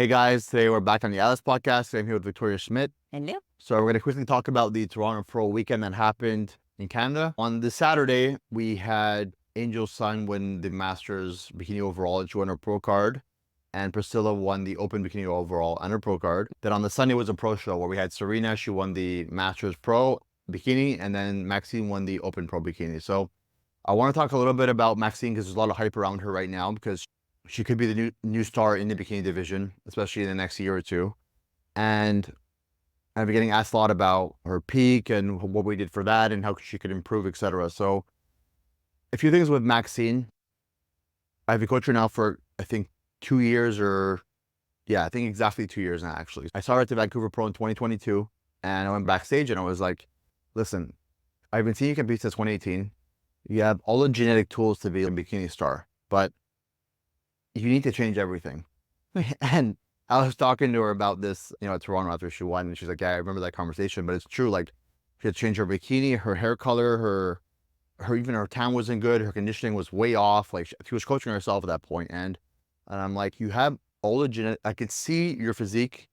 Hey guys, today we're back on the Alice podcast. Today I'm here with Victoria Schmidt. Hello. So we're going to quickly talk about the Toronto Pro weekend that happened in Canada. On the Saturday, we had Angel's son win the Masters Bikini overall and she won her pro card. And Priscilla won the Open Bikini overall and her pro card. Then on the Sunday was a pro show where we had Serena. She won the Masters Pro Bikini and then Maxine won the Open Pro Bikini. So I want to talk a little bit about Maxine because there's a lot of hype around her right now because she could be the new star in the bikini division, especially in the next year or two. And I've been getting asked a lot about her peak and what we did for that and how she could improve, etc. So a few things with Maxine. I've been coaching her now for, I think, 2 years I think exactly 2 years now, actually. I saw her at the Vancouver Pro in 2022 and I went backstage and I was like, listen, I've been seeing you compete since 2018. You have all the genetic tools to be a bikini star, but you need to change everything. And I was talking to her about this, at Toronto after she won, and she's like, yeah, I remember that conversation, but it's true. Like, she had to change her bikini, her hair color, even her tan wasn't good. Her conditioning was way off. Like, she was coaching herself at that point. And I'm like, you have all the genetic, I could see your physique,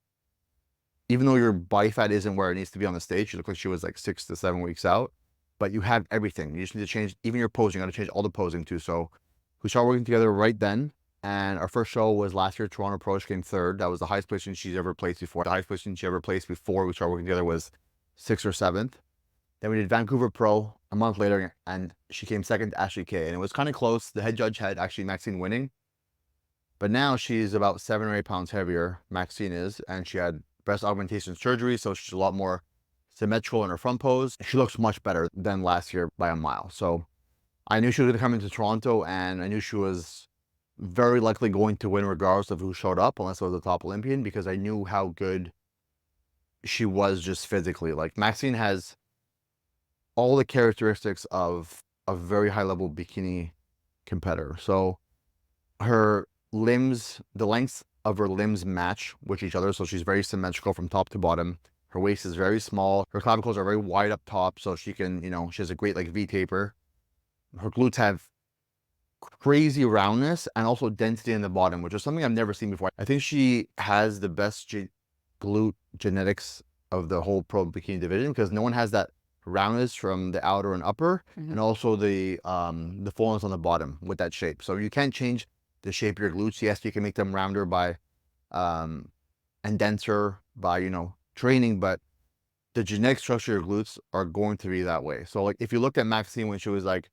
even though your body fat isn't where it needs to be on the stage. She looked like she was like 6 to 7 weeks out, but you have everything. You just need to change even your posing. You got to change all the posing too. So we started working together right then. And our first show was last year, Toronto Pro. She came third. That was the highest position she's ever placed before. The highest position she ever placed before we started working together was 6th or 7th. Then we did Vancouver Pro a month later, and she came second to Ashley Kay. And it was kind of close. The head judge had actually Maxine winning. But now she's about 7 or 8 pounds heavier, Maxine is, and she had breast augmentation surgery, so she's a lot more symmetrical in her front pose. She looks much better than last year by a mile. So I knew she was going to come into Toronto, and I knew she was very likely going to win regardless of who showed up, unless it was a top Olympian, because I knew how good she was just physically. Like, Maxine has all the characteristics of a very high level bikini competitor. So her limbs, the lengths of her limbs match with each other. So she's very symmetrical from top to bottom. Her waist is very small. Her clavicles are very wide up top. So she can, she has a great V taper. Her glutes have crazy roundness and also density in the bottom, which is something I've never seen before. I think she has the best glute genetics of the whole pro bikini division because no one has that roundness from the outer and upper, and also the fullness on the bottom with that shape. So you can't change the shape of your glutes. Yes, you can make them rounder by and denser by training, but the genetic structure of your glutes are going to be that way. So like if you looked at Maxine when she was like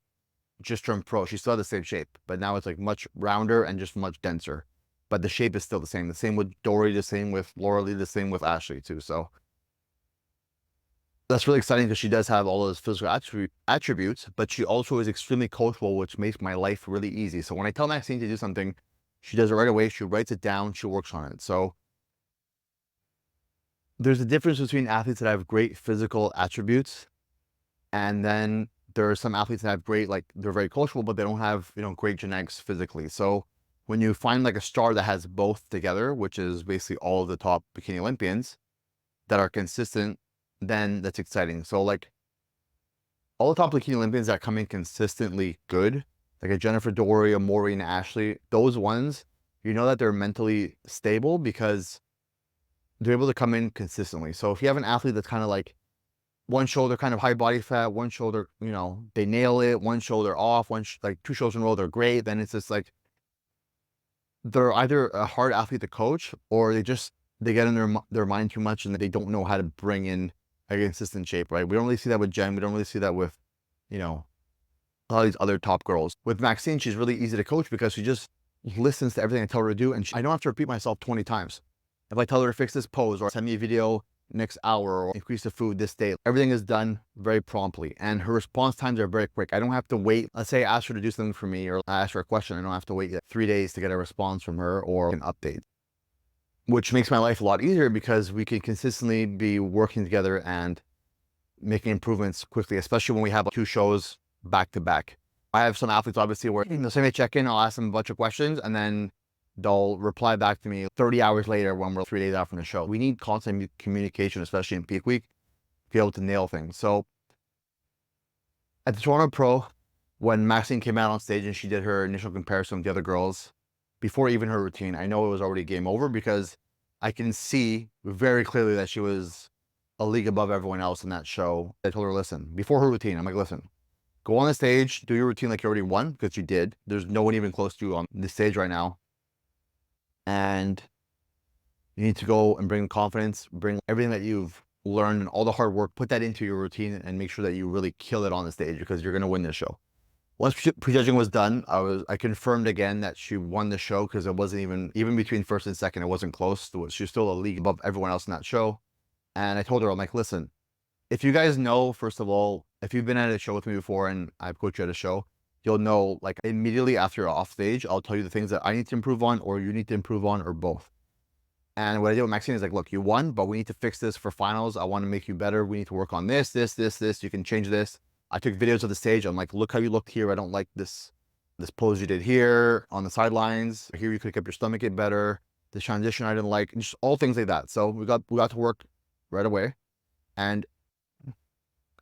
just turned pro, she still had the same shape, but now it's like much rounder and just much denser, but the shape is still the same with Dory, the same with Laura Lee, the same with Ashley too. So that's really exciting because she does have all those physical attributes, but she also is extremely coachable, which makes my life really easy. So when I tell Maxine to do something, she does it right away. She writes it down, she works on it. So there's a difference between athletes that have great physical attributes, and then there are some athletes that have great, like they're very coachable, but they don't have, great genetics physically. So when you find like a star that has both together, which is basically all of the top bikini Olympians that are consistent, then that's exciting. So like all the top bikini Olympians that come in consistently good, like a Jennifer Dory, a Maureen, Ashley, those ones, that they're mentally stable because they're able to come in consistently. So if you have an athlete that's kind of like one shoulder kind of high body fat, one shoulder, they nail it, one shoulder off, like 2 shoulders in a row, they're great. Then it's just like, they're either a hard athlete to coach or they get in their mind too much and they don't know how to bring in a consistent shape, right? We don't really see that with Jen. We don't really see that with, a lot of these other top girls. With Maxine, she's really easy to coach because she just listens to everything I tell her to do. And I don't have to repeat myself 20 times. If I tell her to fix this pose or send me a video next hour or increase the food this day, everything is done very promptly and her response times are very quick. I don't have to wait. Let's say I ask her to do something for me or I ask her a question. I don't have to wait 3 days to get a response from her or an update, which makes my life a lot easier because we can consistently be working together and making improvements quickly, especially when we have 2 shows back to back. I have some athletes obviously where they'll send me a check-in, I'll ask them a bunch of questions and then they'll reply back to me 30 hours later when we're 3 days out from the show. We need constant communication, especially in peak week, to be able to nail things. So at the Toronto Pro, when Maxine came out on stage and she did her initial comparison with the other girls, before even her routine, I know it was already game over because I can see very clearly that she was a league above everyone else in that show. I told her, listen, before her routine, I'm like, listen, go on the stage, do your routine like you already won, because you did. There's no one even close to you on the stage right now. And you need to go and bring confidence, bring everything that you've learned and all the hard work, put that into your routine and make sure that you really kill it on the stage because you're going to win this show. Once prejudging was done, I confirmed again that she won the show because it wasn't even between first and second, it wasn't close. She was still a league above everyone else in that show. And I told her, I'm like, listen, if you guys know, first of all, if you've been at a show with me before and I've coached you at a show, you'll know, like, immediately after you're off stage, I'll tell you the things that I need to improve on or you need to improve on or both. And what I did with Maxine is like, look, you won, but we need to fix this for finals. I want to make you better. We need to work on this. You can change this. I took videos of the stage. I'm like, look how you looked here. I don't like this pose you did here on the sidelines. Here you could keep your stomach it better. The transition I didn't like, just all things like that. So we got to work right away. And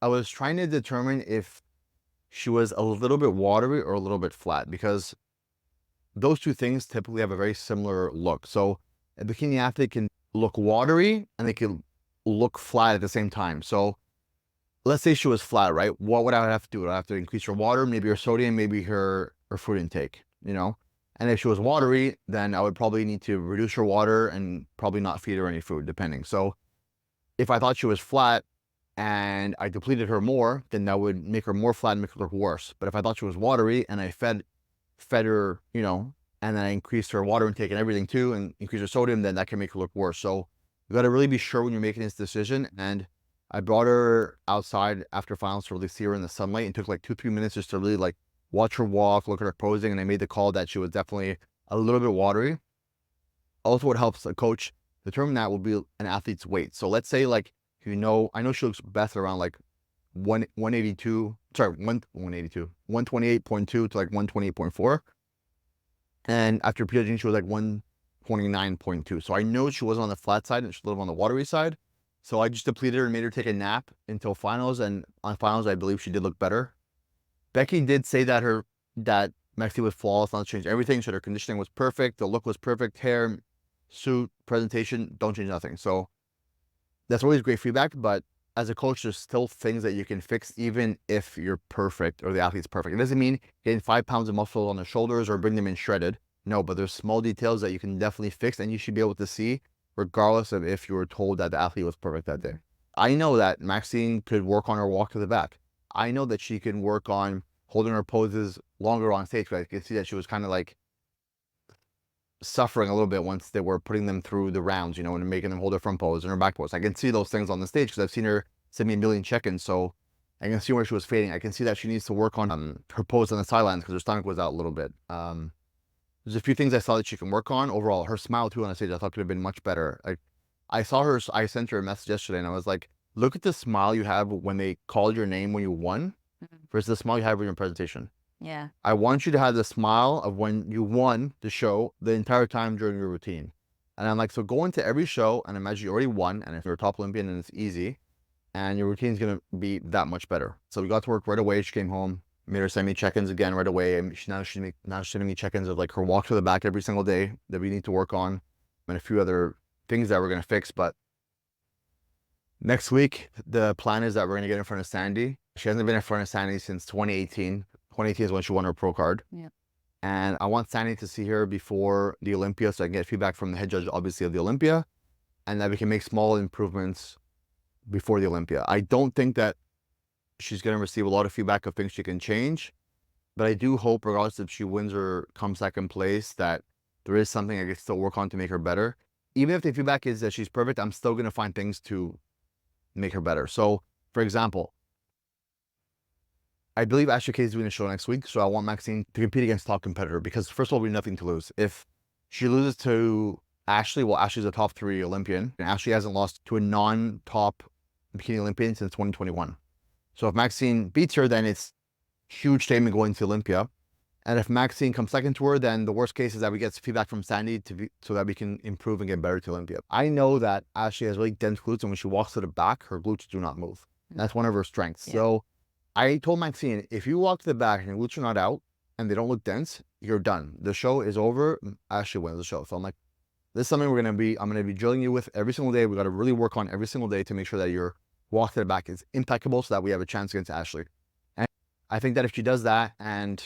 I was trying to determine if she was a little bit watery or a little bit flat because those two things typically have a very similar look. So a bikini athlete can look watery and they can look flat at the same time. So let's say she was flat, right? What would I have to do? I have to increase her water, maybe her sodium, maybe her food intake, you know? And if she was watery, then I would probably need to reduce her water and probably not feed her any food, depending. So if I thought she was flat and I depleted her more, then that would make her more flat and make her look worse. But if I thought she was watery and I fed her, you know, and then I increased her water intake and everything too, and increase her sodium, then that can make her look worse. So you got to really be sure when you're making this decision. And I brought her outside after finals to really see her in the sunlight and took like 2-3 minutes just to really like watch her walk, look at her posing. And I made the call that she was definitely a little bit watery. Also, what helps a coach determine that will be an athlete's weight. So let's say, like, you know, I know she looks best around like 182, sorry, 182, 128.2 to like 128.4. And after prejudging, she was like 129.2. So I know she wasn't on the flat side and she's a little on the watery side. So I just depleted her and made her take a nap until finals. And on finals, I believe she did look better. Becky did say that Maxine was flawless, not change everything. So her conditioning was perfect. The look was perfect. Hair, suit, presentation, don't change nothing. So that's always great feedback. But as a coach, there's still things that you can fix even if you're perfect or the athlete's perfect. It doesn't mean getting 5 pounds of muscle on their shoulders or bring them in shredded. No, but there's small details that you can definitely fix and you should be able to see regardless of if you were told that the athlete was perfect that day. I know that Maxine could work on her walk to the back. I know that she can work on holding her poses longer on stage, but I could see that she was kind of like suffering a little bit once they were putting them through the rounds, you know, and making them hold their front pose and her back pose. I can see those things on the stage because I've seen her send me a million check-ins, so I can see where she was fading. I can see that she needs to work on her pose on the sidelines because her stomach was out a little bit. There's a few things I saw that she can work on. Overall, her smile too on the stage I thought could have been much better. Like I sent her a message yesterday and I was like, look at the smile you have when they called your name when you won versus the smile you have in your presentation. Yeah. I want you to have the smile of when you won the show the entire time during your routine. And I'm like, so go into every show and imagine you already won. And if you're a top Olympian and it's easy and your routine is going to be that much better. So we got to work right away. She came home, made her send me check-ins again right away. And she's sending me check-ins of like her walk to the back every single day that we need to work on and a few other things that we're going to fix. But next week, the plan is that we're going to get in front of Sandy. She hasn't been in front of Sandy since 2018. 2018 is when she won her pro card. Yeah. And I want Sandy to see her before the Olympia so I can get feedback from the head judge, obviously, of the Olympia, and that we can make small improvements before the Olympia. I don't think that she's going to receive a lot of feedback of things she can change, but I do hope, regardless if she wins or comes second place, that there is something I can still work on to make her better. Even if the feedback is that she's perfect, I'm still going to find things to make her better. So, for example, I believe Ashley K is doing a show next week, so I want Maxine to compete against top competitor because first of all, we have nothing to lose. If she loses to Ashley, well, Ashley's a top 3 Olympian, and Ashley hasn't lost to a non-top bikini Olympian since 2021. So if Maxine beats her, then it's huge statement going to Olympia. And if Maxine comes second to her, then the worst case is that we get feedback from Sandy so that we can improve and get better to Olympia. I know that Ashley has really dense glutes, and when she walks to the back, her glutes do not move. That's one of her strengths. Yeah. So I told Maxine, if you walk to the back and your glutes are not out and they don't look dense, you're done. The show is over. Ashley wins the show. So I'm like, This is something I'm gonna be drilling you with every single day. We got to really work on every single day to make sure that your walk to the back is impeccable so that we have a chance against Ashley. And I think that if she does that and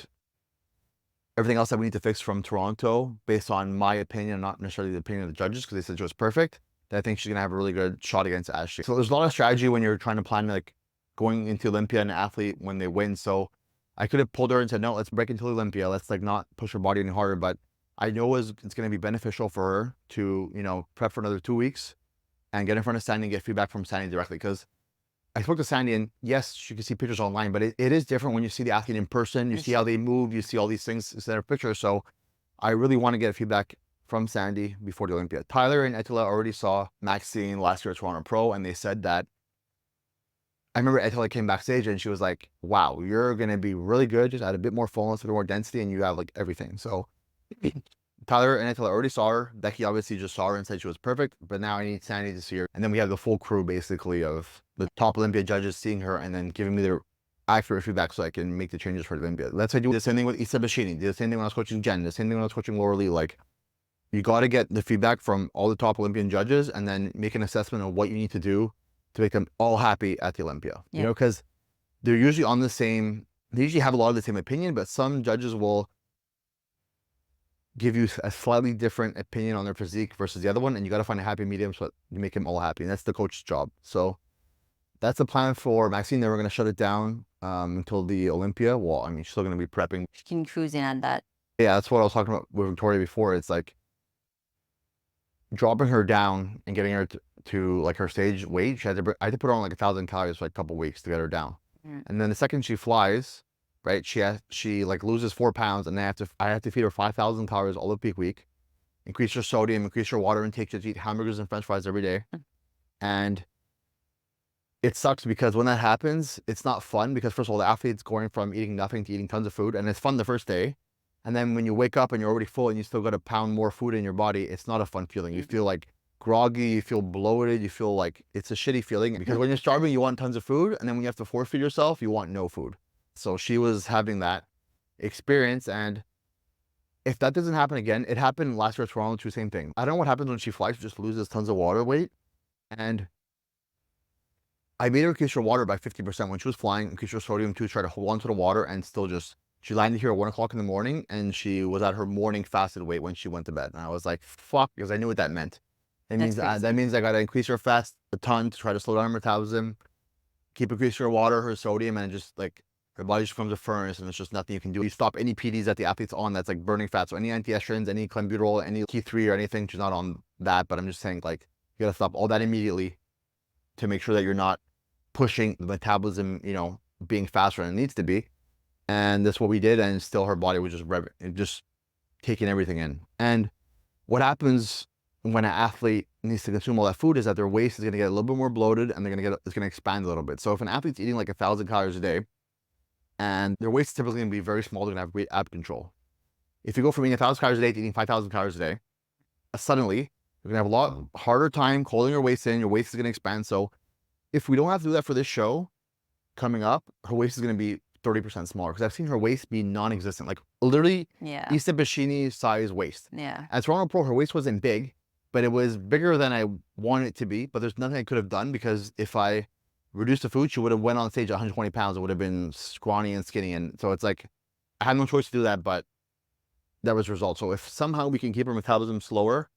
everything else that we need to fix from Toronto, based on my opinion, not necessarily the opinion of the judges, because they said she was perfect, then I think she's gonna have a really good shot against Ashley. So there's a lot of strategy when you're trying to plan like going into Olympia and an athlete when they win. So I could have pulled her and said, no, let's break into Olympia. Let's like not push her body any harder. But I know it's going to be beneficial for her to, you know, prep for another 2 weeks and get in front of Sandy and get feedback from Sandy directly. Because I spoke to Sandy, and yes, she can see pictures online, but it is different when you see the athlete in person. You see how they move, you see all these things instead of pictures. So I really want to get feedback from Sandy before the Olympia. Tyler and Attila already saw Maxine last year at Toronto Pro, and they said that, I remember Attila came backstage and she was like, wow, you're going to be really good. Just add a bit more fullness, a bit more density, and you have like everything. So Tyler and Attila already saw her. Becky obviously just saw her and said she was perfect, but now I need Sandy to see her. And then we have the full crew basically of the top Olympia judges seeing her and then giving me their accurate feedback so I can make the changes for the Olympia. Let's say do the same thing with Issa Bashini, do the same thing when I was coaching Jen, the same thing when I was coaching Laura Lee. Like, you got to get the feedback from all the top Olympian judges and then make an assessment of what you need to do to make them all happy at the Olympia. You know, because they're usually on the same, they usually have a lot of the same opinion, but some judges will give you a slightly different opinion on their physique versus the other one, and you got to find a happy medium so you make them all happy, and that's the coach's job. So that's the plan for Maxine. Then we're going to shut it down until the Olympia. Well, I mean, she's still going to be prepping. She can cruise in on that. Yeah, that's what I was talking about with Victoria before. It's like dropping her down and getting her to like her stage weight. I had to put her on like 1,000 calories for like a couple weeks to get her down. And then the second she flies, right, she like loses 4 pounds, and I have to feed her 5,000 calories all of peak week, increase her sodium, increase her water intake, just eat hamburgers and French fries every day. And it sucks because when that happens, it's not fun, because first of all, the athlete's going from eating nothing to eating tons of food, and it's fun the first day. And then when you wake up and you're already full and you still got to pound more food in your body, it's not a fun feeling. You feel like groggy, you feel bloated, you feel like it's a shitty feeling, because when you're starving, you want tons of food. And then when you have to force feed yourself, you want no food. So she was having that experience. And if that doesn't happen again, it happened last year at Toronto too, same thing. I don't know what happens when she flies, she just loses tons of water weight. And I made her increase her water by 50% when she was flying, increase her sodium too, try to hold on to the water, and still just, she landed here at 1 o'clock in the morning, and she was at her morning fasted weight when she went to bed. And I was like, fuck, because I knew what that meant. That means I got to increase her fast a ton to try to slow down her metabolism, keep increasing her water, her sodium, and just like her body just becomes a furnace, and there's just nothing you can do. You stop any PDs that the athlete's on that's like burning fat. So any anti-estrogens, any clenbuterol, any T3 or anything, she's not on that. But I'm just saying, like, you got to stop all that immediately to make sure that you're not pushing the metabolism, you know, being faster than it needs to be. And that's what we did, and still her body was just taking everything in. And what happens when an athlete needs to consume all that food is that their waist is going to get a little bit more bloated, and it's going to expand a little bit. So if an athlete's eating like 1,000 calories a day, and their waist is typically going to be very small, they're going to have great ab control. If you go from eating 1,000 calories a day to eating 5,000 calories a day, suddenly you're going to have a lot harder time holding your waist in. Your waist is going to expand. So if we don't have to do that for this show coming up, her waist is going to be 30% smaller, because I've seen her waist be non-existent, like literally Issa Bashini size waist. At Toronto Pro, her waist wasn't big, but it was bigger than I wanted it to be. But there's nothing I could have done, because if I reduced the food, she would have went on stage at 120 pounds. It would have been scrawny and skinny. And so it's like, I had no choice to do that, but that was the result. So if somehow we can keep her metabolism slower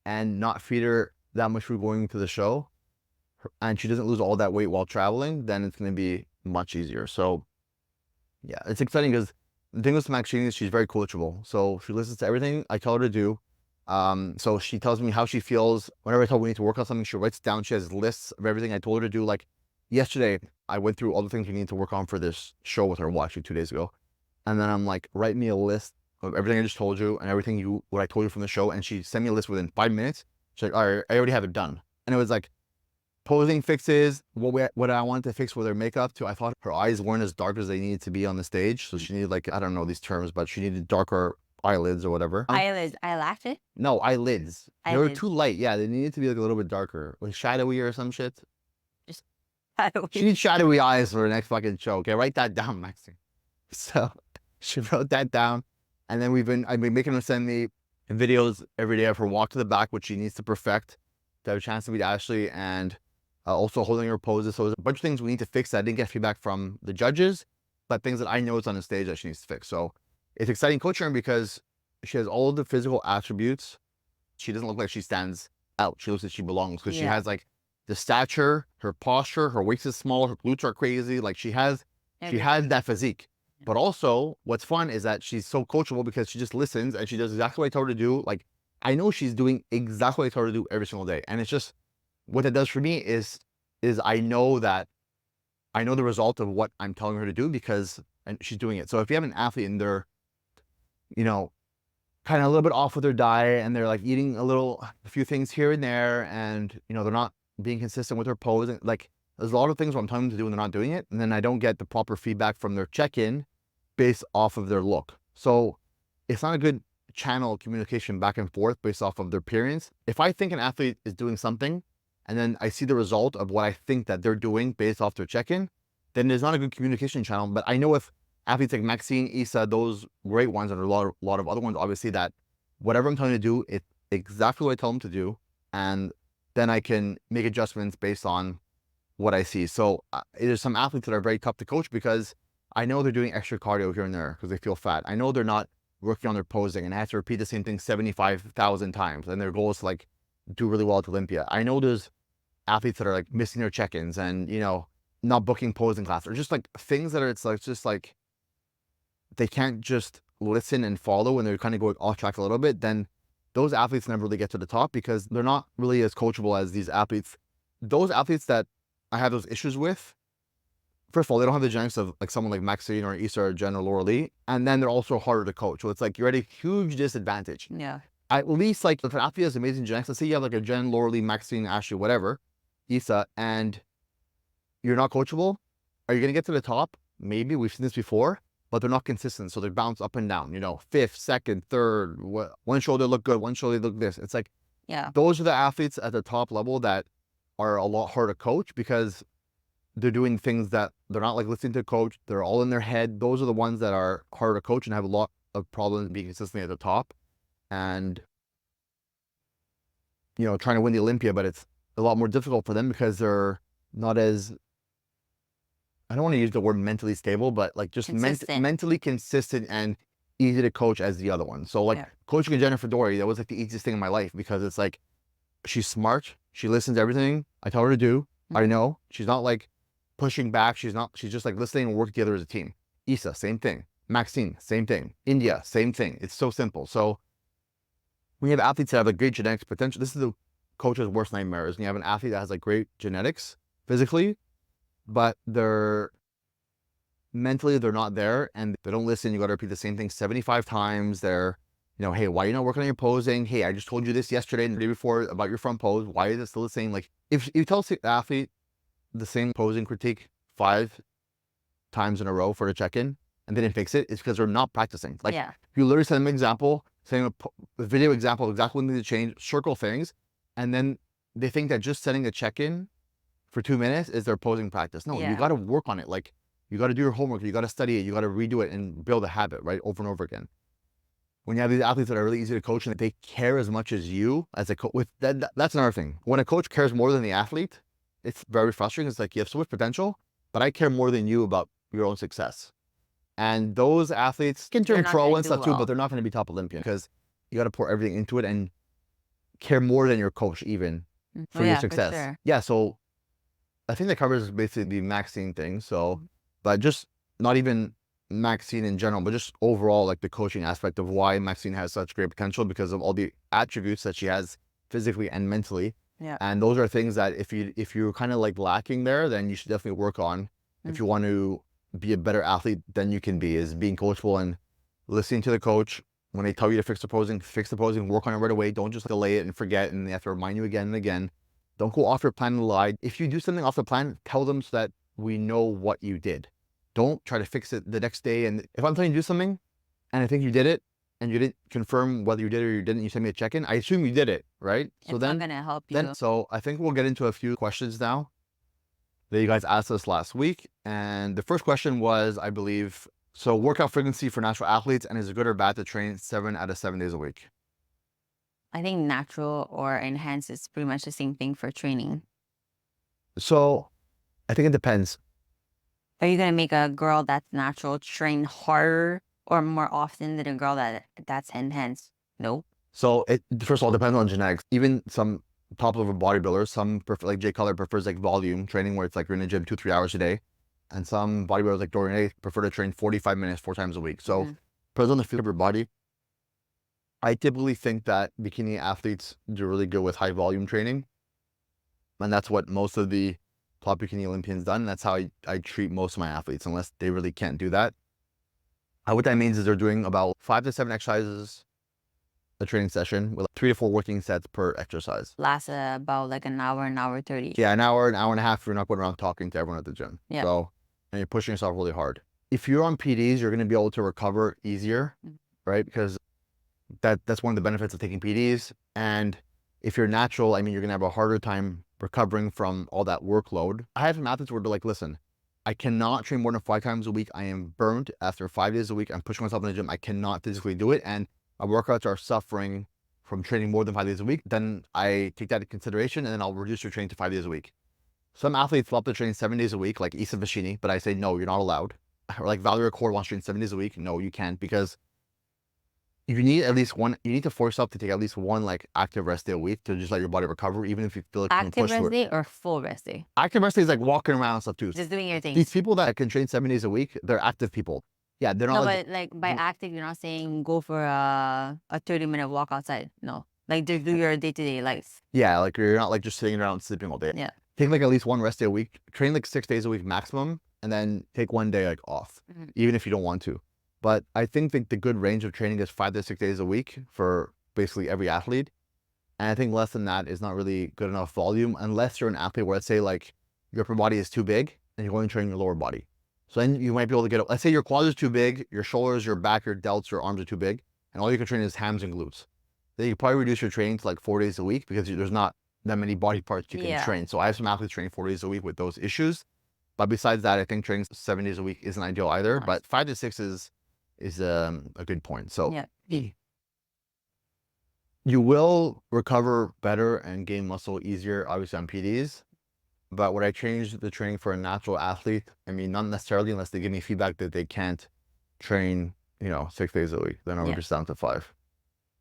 and not feed her that much food going to the show, and she doesn't lose all that weight while traveling, then it's going to be much easier. So yeah, it's exciting, because the thing with Maxine is she's very coachable. So she listens to everything I tell her to do. So she tells me how she feels. Whenever I tell her we need to work on something, she writes down. She has lists of everything I told her to do. Like yesterday, I went through all the things we need to work on for this show with her. Well, actually 2 days ago. And then I'm like, write me a list of everything I just told you and everything what I told you from the show. And she sent me a list within 5 minutes. She's like, all right, I already have it done. And it was like posing fixes, what I wanted to fix with her makeup too. I thought her eyes weren't as dark as they needed to be on the stage. So she needed, like, I don't know these terms, but she needed darker eyelids or whatever. Eyelids, eyelash? No, eyelids. They were too light. Yeah, they needed to be like a little bit darker, like shadowy or some shit. Just shadowy. She needs shadowy eyes for the next fucking show. Okay, write that down, Maxine. So she wrote that down, and then I've been making her send me in videos every day of her walk to the back, which she needs to perfect to have a chance to beat Ashley, and also holding her poses. So there's a bunch of things we need to fix that I didn't get feedback from the judges, but things that I know is on the stage that she needs to fix. So it's exciting coaching her because she has all the physical attributes. She doesn't look like she stands out. She looks like she belongs because she has like the stature, her posture, her waist is small, her glutes are crazy. Like she has that physique. But also what's fun is that she's so coachable because she just listens and she does exactly what I told her to do. Like I know she's doing exactly what I told her to do every single day. And it's just, what that does for me is I know the result of what I'm telling her to do because she's doing it. So if you have an athlete and they're, you know, kind of a little bit off with their diet and they're like eating a few things here and there, and, you know, they're not being consistent with their pose, and like there's a lot of things where I'm telling them to do and they're not doing it. And then I don't get the proper feedback from their check-in based off of their look. So it's not a good channel of communication back and forth based off of their appearance. If I think an athlete is doing something and then I see the result of what I think that they're doing based off their check-in, then there's not a good communication channel. But I know if athletes like Maxine, Issa, those great ones, and a lot of other ones, obviously, that whatever I'm telling you to do, it's exactly what I tell them to do. And then I can make adjustments based on what I see. So there's some athletes that are very tough to coach because I know they're doing extra cardio here and there because they feel fat. I know they're not working on their posing and I have to repeat the same thing 75,000 times. And their goal is to like do really well at Olympia. I know there's athletes that are like missing their check-ins and, you know, not booking posing class, or just like things that are, it's like, just like, they can't just listen and follow and they're kind of going off track a little bit. Then those athletes never really get to the top because they're not really as coachable as these athletes. Those athletes that I have those issues with, first of all, they don't have the genetics of like someone like Maxine or Issa or Jen or Laura Lee. And then they're also harder to coach. So it's like you're at a huge disadvantage. Yeah. At least like if an athlete has amazing genetics, let's say you have like a Jen, Laura Lee, Maxine, Ashley, whatever, Issa, and you're not coachable, are you going to get to the top? Maybe. We've seen this before, but they're not consistent. So they bounce up and down, you know, fifth, second, third, one shoulder look good, one shoulder look this. It's like, those are the athletes at the top level that are a lot harder to coach because they're doing things that they're not like listening to the coach. They're all in their head. Those are the ones that are harder to coach and have a lot of problems being consistently at the top. And, you know, trying to win the Olympia, but it's a lot more difficult for them because they're not as, I don't want to use the word mentally stable, but like just mentally consistent and easy to coach as the other one. So like coaching Jennifer Dory, that was like the easiest thing in my life because it's like, she's smart. She listens to everything I tell her to do. I know she's not like pushing back. She's just like listening and work together as a team. Issa, same thing. Maxine, same thing. India, same thing. It's so simple. So when you have athletes that have like great genetics potential, this is the coach's worst nightmare, is when you have an athlete that has like great genetics physically, but they're mentally, they're not there and they don't listen. You got to repeat the same thing 75 times. They're, you know, hey, why are you not working on your posing? Hey, I just told you this yesterday and the day before about your front pose. Why is it still the same? Like if you tell the athlete the same posing critique 5 times in a row for a check-in and they didn't fix it, it's because they're not practicing. Like you literally send them an example, saying a video example of exactly what they need to change, circle things, and then they think that just setting a check-in for 2 minutes is their posing practice. No, you got to work on it. Like you got to do your homework, you got to study it, you got to redo it and build a habit, right? Over and over again. When you have these athletes that are really easy to coach and they care as much as you as a coach, that's another thing. When a coach cares more than the athlete, it's very frustrating. It's like, you have so much potential, but I care more than you about your own success. And those athletes can turn pro and stuff too, but they're not going to be top Olympian because you got to pour everything into it and care more than your coach even for your success. For sure. Yeah. So I think that covers basically the Maxine thing. So, but just not even Maxine in general, but just overall, like the coaching aspect of why Maxine has such great potential because of all the attributes that she has physically and mentally. And those are things that if you're kind of like lacking there, then you should definitely work on if you want to be a better athlete than you can be, is being coachable and listening to the coach. When they tell you to fix the posing, work on it right away. Don't just delay it and forget and they have to remind you again and again. Don't go off your plan and lie. If you do something off the plan, tell them so that we know what you did. Don't try to fix it the next day. And if I'm telling you to do something and I think you did it and you didn't confirm whether you did it or you didn't, you send me a check-in, I assume you did it, right? So then I'm gonna help you. So I think we'll get into a few questions now that you guys asked us last week. And the first question was, I believe, so workout frequency for natural athletes, and is it good or bad to train 7 out of 7 days a week? I think natural or enhanced is pretty much the same thing for training. So I think it depends. Are you gonna make a girl that's natural train harder or more often than a girl that's enhanced? No. So it first of all depends on genetics. Even some top level bodybuilders, some prefer, like Jay Cutler prefers like volume training where it's like you're in the gym 2-3 hours a day, and some bodybuilders like Dorian A prefer to train 45 minutes 4 times a week. So depends on the feel of your body. I typically think that bikini athletes do really good with high volume training, and that's what most of the top bikini Olympians done. And that's how I treat most of my athletes, unless they really can't do that. What that means is they're doing about 5 to 7 exercises a training session with 3 to 4 working sets per exercise. Lasts about like an hour 30. Yeah, an hour and a half. You're not going around talking to everyone at the gym. Yeah. So, and you're pushing yourself really hard. If you're on PDs, you're going to be able to recover easier, right? Because that's one of the benefits of taking PDs. And if you're natural, I mean, you're going to have a harder time recovering from all that workload. I have some athletes where they're like, listen, I cannot train more than 5 times a week. I am burnt after 5 days a week. I'm pushing myself in the gym. I cannot physically do it. And my workouts are suffering from training more than 5 days a week. Then I take that into consideration, and then I'll reduce your training to 5 days a week. Some athletes love to train 7 days a week, like Issa Vashini, but I say, no, you're not allowed. Or like Valerie Cord wants to train 7 days a week. No, you can't, because you need at least one, you need to force yourself to take at least one like active rest day a week to just let your body recover, even if you feel like you can Active push rest through it. day or full rest day? Active rest day is like walking around and stuff too. Just doing your These thing. people that can train 7 days a week, they're active people. Yeah, they're not No, like, but like by active, you're not saying go for a 30-minute walk outside. No. Like just do your day-to-day life. yeah, like you're not like just sitting around sleeping all day. Yeah. Take like at least one rest day a week, train like 6 days a week maximum, and then take one day like off, even if you don't want to. But I think the good range of training is 5 to 6 days a week for basically every athlete. And I think less than that is not really good enough volume, unless you're an athlete where, let's say, like your upper body is too big and you're going to train your lower body. So then you might be able to get, let's say your quads is too big, your shoulders, your back, your delts, your arms are too big, and all you can train is hams and glutes. Then you probably reduce your training to like 4 days a week, because there's not that many body parts you can train. So I have some athletes training 4 days a week with those issues. But besides that, I think training 7 days a week isn't ideal either. Nice. But 5 to 6 is a good point. So you will recover better and gain muscle easier, obviously, on PDs. But would I change the training for a natural athlete? I mean, not necessarily, unless they give me feedback that they can't train, 6 days a week. Then I'll reduce down to 5.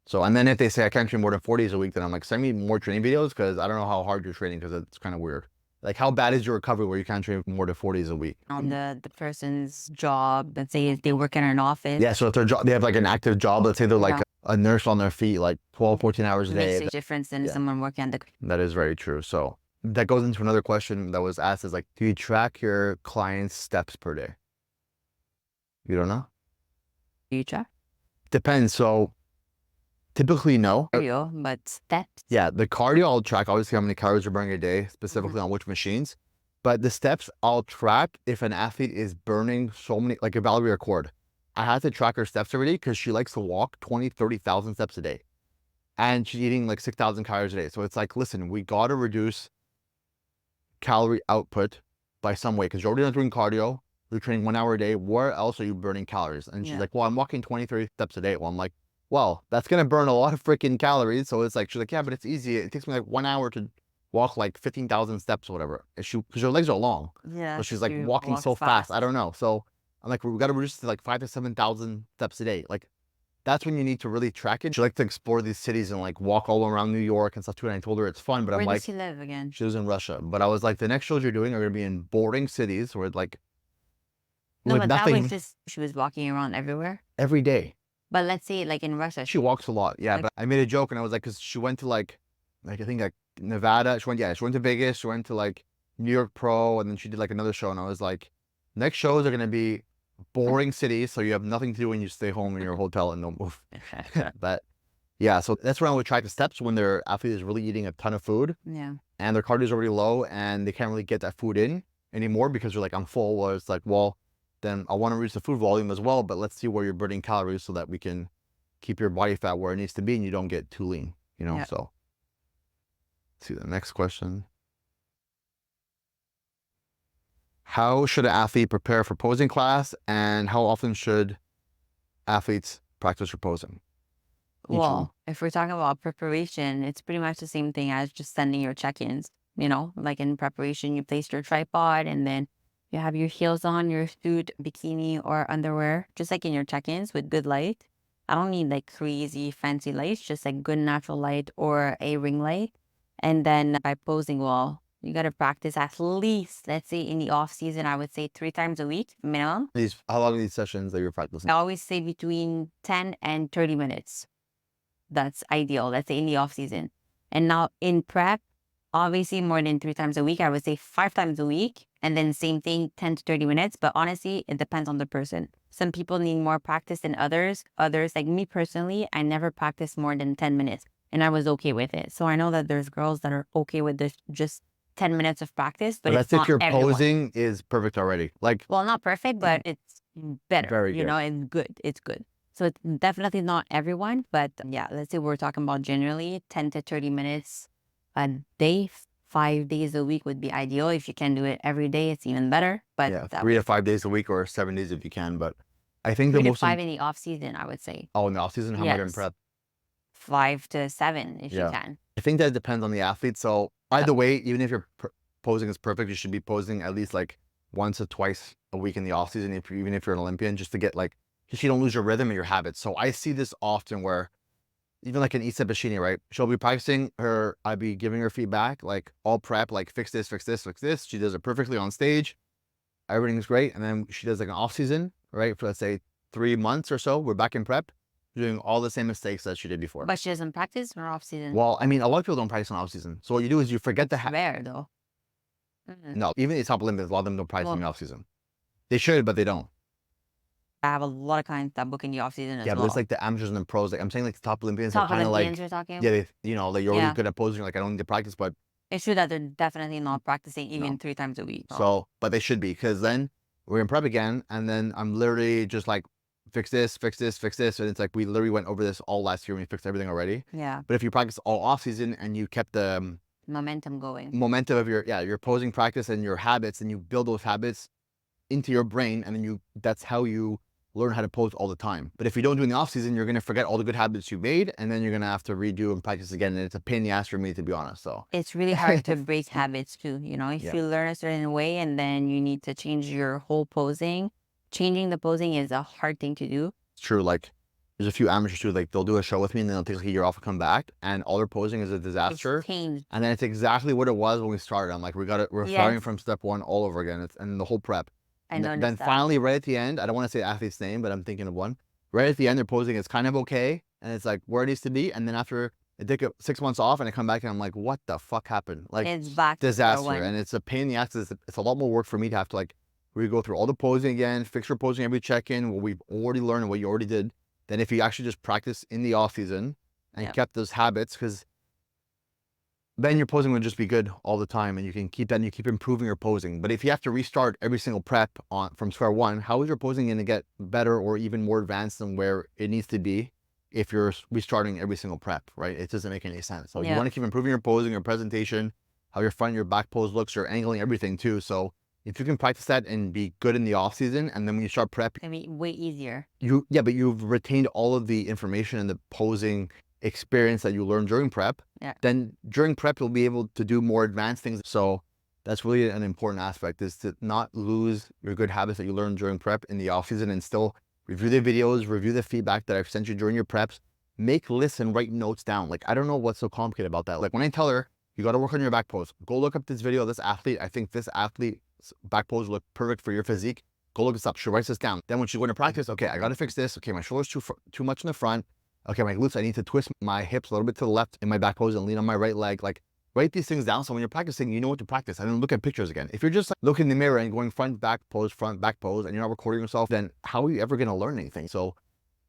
So, and then if they say I can't train more than 4 days a week, then I'm like, send me more training videos, because I don't know how hard you're training, because it's kind of weird. Like, how bad is your recovery where you can't train more than 4 days a week? On the person's job, let's say if they work in an office. Yeah, so if their job, they have like an active job, let's say they're like a nurse on their feet, like 12, 14 hours a day. Makes a difference than someone working on the. That is very true. So that goes into another question that was asked, is like, do you track your clients' steps per day? You don't know? Do you track? Depends. So typically no. Cardio, but steps. Yeah, the cardio I'll track, obviously how many calories you're burning a day, specifically on which machines. But the steps I'll track if an athlete is burning so many, like a Valerie Cord. I had to track her steps every day because she likes to walk 20, 30,000 steps a day. And she's eating like 6,000 calories a day. So it's like, listen, we got to reduce calorie output by some way, because you're already not doing cardio. You're training 1 hour a day. Where else are you burning calories? And she's like, well, I'm walking 20, 30 steps a day. Well, I'm like, well, that's going to burn a lot of freaking calories. So it's like, she's like, yeah, but it's easy. It takes me like 1 hour to walk like 15,000 steps or whatever. Because her legs are long. Yeah. So she's like walking so fast. I don't know. So I'm like, we got to reduce it to like 5,000 to 7,000 steps a day. Like, that's when you need to really track it. She likes to explore these cities and like walk all around New York and stuff too. And I told her it's fun, but I'm like, where does she live again? She lives in Russia. But I was like, the next shows you're doing are going to be in boring cities where like, no, but that was just, she was walking around everywhere. Every day. But let's say like in Russia. She walks a lot. Yeah. Like, but I made a joke and I was like, because she went to like I think like Nevada. She went to Vegas. She went to like New York Pro. And then she did like another show. And I was like, next shows are going to be boring cities. So you have nothing to do when you stay home in your hotel and don't move. But yeah, so that's when I would track the steps when their athlete is really eating a ton of food. Yeah. And their cardio is already low and they can't really get that food in anymore because they're like, I'm full. Well, it's like, well, then I want to reduce the food volume as well, but let's see where you're burning calories so that we can keep your body fat where it needs to be and you don't get too lean, So let's see the next question. How should an athlete prepare for posing class, and how often should athletes practice for posing? each one? Well, if we're talking about preparation, it's pretty much the same thing as just sending your check-ins. Like in preparation, you place your tripod and then you have your heels on, your suit, bikini, or underwear, just like in your check-ins with good light. I don't need like crazy fancy lights, just like good natural light or a ring light. And then by posing, well, you got to practice at least, let's say in the off season, I would say 3 times a week minimum. How long are these sessions that you're practicing? I always say between 10 and 30 minutes. That's ideal. Let's say in the off season. And now in prep, obviously more than 3 times a week. I would say 5 times a week. And then same thing, 10 to 30 minutes. But honestly, it depends on the person. Some people need more practice than others. Others, like me personally, I never practiced more than 10 minutes. And I was okay with it. So I know that there's girls that are okay with this just 10 minutes of practice, but But it's that's if not your everyone. posing is perfect already. Like, Well, not perfect, but it's better. Very good. It's good. It's good. So it's definitely not everyone, but yeah, let's say we're talking about generally 10 to 30 minutes a day, 5 days a week would be ideal. If you can do it every day, it's even better. But yeah, that 3 to 5 days a week or 7 days if you can. But I think the 3 to most 5 in the off season, I would say. oh, in the off season, how am I doing Yes. prep? 5 to 7 if you Yeah. can. I think that depends on the athlete. So either way, even if your posing is perfect, you should be posing at least like once or twice a week in the off season, even if you're an Olympian, just to get like, because you don't lose your rhythm and your habits. So I see this often where even like an Issa Bashini, right? She'll be practicing her, I'd be giving her feedback, like all prep, like fix this, fix this, fix this. She does it perfectly on stage. Everything's great. And then she does like an off season, right? For let's say 3 months or so, we're back in prep, doing all the same mistakes that she did before. But she doesn't practice or off season. Well, I mean, a lot of people don't practice on off season. So what you do is you forget the Rare though. no, even the top Olympians, a lot of them don't practice in the Well, off season. They should, but they don't. I have a lot of clients that book in the off season as Yeah, but well. it's like the amateurs and the pros. Like I'm saying, like the top Olympians are Top kind of Olympians like, you're talking? yeah, they, like you're already Yeah. good at posing. Like I don't need to practice, but It's true that they're definitely not practicing even No. 3 times a week. so, but they should be, because then we're in prep again, and then I'm literally just like, fix this, fix this, fix this, and it's like we literally went over this all last year and we fixed everything already. Yeah, But if you practice all off season and you kept the momentum going. momentum of your posing practice and your habits, and you build those habits into your brain, and then that's how you learn how to pose all the time. But if you don't do it in the off season, you're gonna forget all the good habits you made, and then you're gonna have to redo and practice again. And it's a pain in the ass for me, to be honest. So It's really hard to break habits too. If Yeah. you learn a certain way and then you need to change your whole posing, changing the posing is a hard thing to do. it's true. Like there's a few amateurs too, like they'll do a show with me and then they'll take like a year off and come back, and all their posing is a disaster. It's changed. And then it's exactly what it was when we started. I'm like, we're starting Yes. from step one all over again. And the whole prep. I Then noticed that. finally, right at the end, I don't want to say the athlete's name, but I'm thinking of one. Right at the end, their posing is kind of okay, and it's like where it needs to be. And then after I take 6 months off, and I come back, and I'm like, what the fuck happened? Like It's back to square disaster, one. and it's a pain in the ass. It's a lot more work for me to have to like go through all the posing again, fix your posing every check-in, what we've already learned and what you already did. Then if you actually just practice in the off season and Yeah. kept those habits, because then your posing would just be good all the time, and you can keep that, and you keep improving your posing. But if you have to restart every single prep from square one, how is your posing going to get better or even more advanced than where it needs to be if you're restarting every single prep, right? It doesn't make any sense. So you Yeah. want to keep improving your posing, your presentation, how your front, your back pose looks, your angling, everything too. So if you can practice that and be good in the off season, and then when you start prep, I mean, way easier. but you've retained all of the information and the posing experience that you learned during prep. Yeah. Then during prep, you'll be able to do more advanced things. So that's really an important aspect, is to not lose your good habits that you learned during prep in the off season, and still review the videos, review the feedback that I've sent you during your preps, make lists and write notes down. Like, I don't know what's so complicated about that. Like when I tell her, you got to work on your back pose, go look up this video of this athlete. I think this athlete's back pose look perfect for your physique. Go look this up. She writes this down. Then when she's going to practice, okay, I got to fix this. Okay, my shoulder's too much in the front. Okay, my glutes, I need to twist my hips a little bit to the left in my back pose and lean on my right leg. Like, write these things down, so when you're practicing, you know what to practice, and then look at pictures again. If you're just like, looking in the mirror and going front, back pose, and you're not recording yourself, then how are you ever going to learn anything? So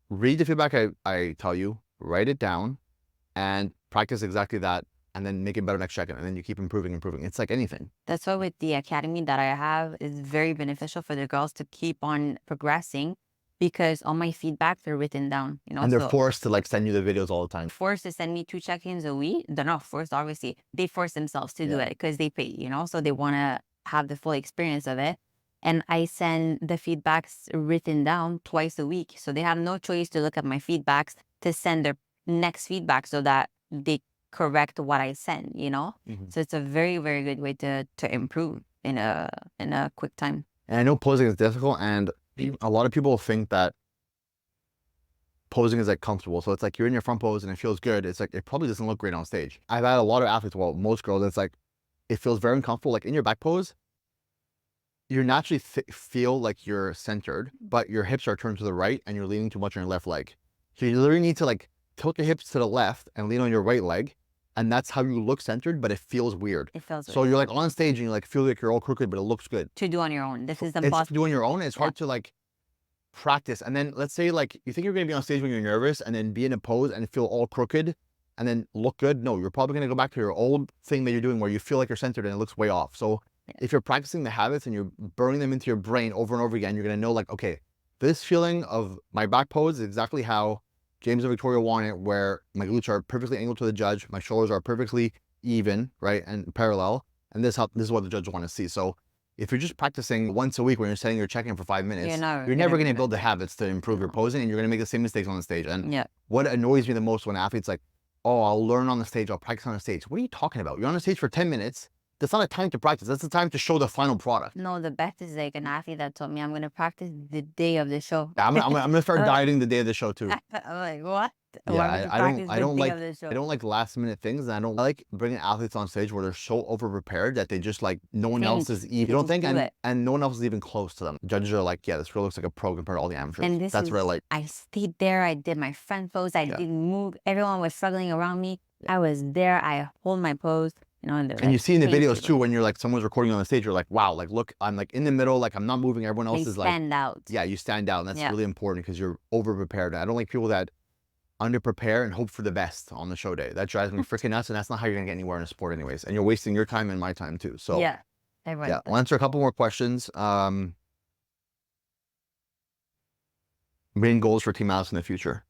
read the feedback I tell you, write it down, and practice exactly that, and then make it better next check-in, and then you keep improving. It's like anything. That's why with the academy that I have is very beneficial for the girls to keep on progressing, because all my feedbacks are written down, And they're so forced to like send you the videos all the time. forced to send me 2 check-ins a week. They're not forced, obviously. They force themselves to do Yeah. it because they pay, so they want to have the full experience of it. And I send the feedbacks written down twice a week. So they have no choice to look at my feedbacks to send next feedback so that they correct what I send, you know? So it's a very, very good way to improve in a quick time. And I know posing is difficult, and a lot of people think that posing is like comfortable. So it's like you're in your front pose and it feels good. It's like it probably doesn't look great on stage. I've had a lot of athletes, well, most girls, it's like it feels very uncomfortable. Like in your back pose, you naturally feel like you're centered, but your hips are turned to the right and you're leaning too much on your left leg. So you literally need to like tilt your hips to the left and lean on your right leg. And that's how you look centered, but it feels weird. It feels So weird. you're like on stage and you like feel like you're all crooked, but it looks good. To do on your own. This is It's impossible. to do on your own. It's hard to like practice. And then let's say like you think you're going to be on stage when you're nervous and then be in a pose and feel all crooked and then look good. No, you're probably going to go back to your old thing that you're doing where you feel like you're centered and it looks way off. So if you're practicing the habits and you're burning them into your brain over and over again, you're going to know like, okay, this feeling of my back pose is exactly how James and Victoria want it, where my glutes are perfectly angled to the judge, my shoulders are perfectly even, right, and parallel, and this is what the judge want to see. So if you're just practicing once a week when you're setting your check-in for 5 minutes, you're never going to build the habits to improve your posing, and you're going to make the same mistakes on the stage. And what annoys me the most when athletes like, oh, I'll learn on the stage, I'll practice on the stage. What are you talking about? You're on the stage for 10 minutes. That's not a time to practice. That's the time to show the final product. No, the best is like an athlete that told me I'm going to practice the day of the show. I'm going to start dieting the day of the show too. I'm like, what? Yeah, I don't like last minute things. And I don't like bringing athletes on stage where they're so over prepared that they just like no one else is even. You don't think, and no one else is even close to them. Judges are like, yeah, this girl looks like a pro compared to all the amateurs. And that's what I like. I stayed there. I did my front pose. I didn't move. Everyone was struggling around me. I was there. I hold my pose. You know, and you see in the videos too, when you're like, someone's recording on the stage, you're like, wow, like, look, I'm like in the middle, like I'm not moving. Everyone else is like, stand out. Yeah, you stand out. And that's really important because you're over prepared. I don't like people that under prepare and hope for the best on the show day. That drives me freaking nuts. And that's not how you're gonna get anywhere in a sport anyways. And you're wasting your time and my time too. So I'll answer a couple more questions. Main goals for Team Alice in the future.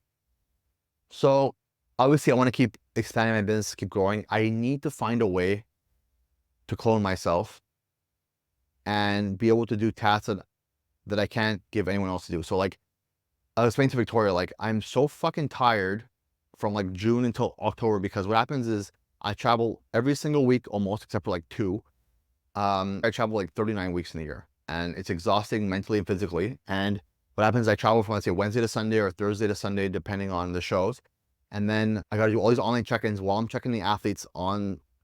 So obviously, I want to keep expanding my business, keep growing. I need to find a way to clone myself and be able to do tasks that I can't give anyone else to do. So like, I was explaining to Victoria, like, I'm so fucking tired from like June until October, because what happens is I travel every single week almost, except for like 2. I travel like 39 weeks in a year, and it's exhausting mentally and physically. And what happens is I travel from, let's say, Wednesday to Sunday or Thursday to Sunday, depending on the shows. And then I got to do all these online check-ins while I'm checking the athletes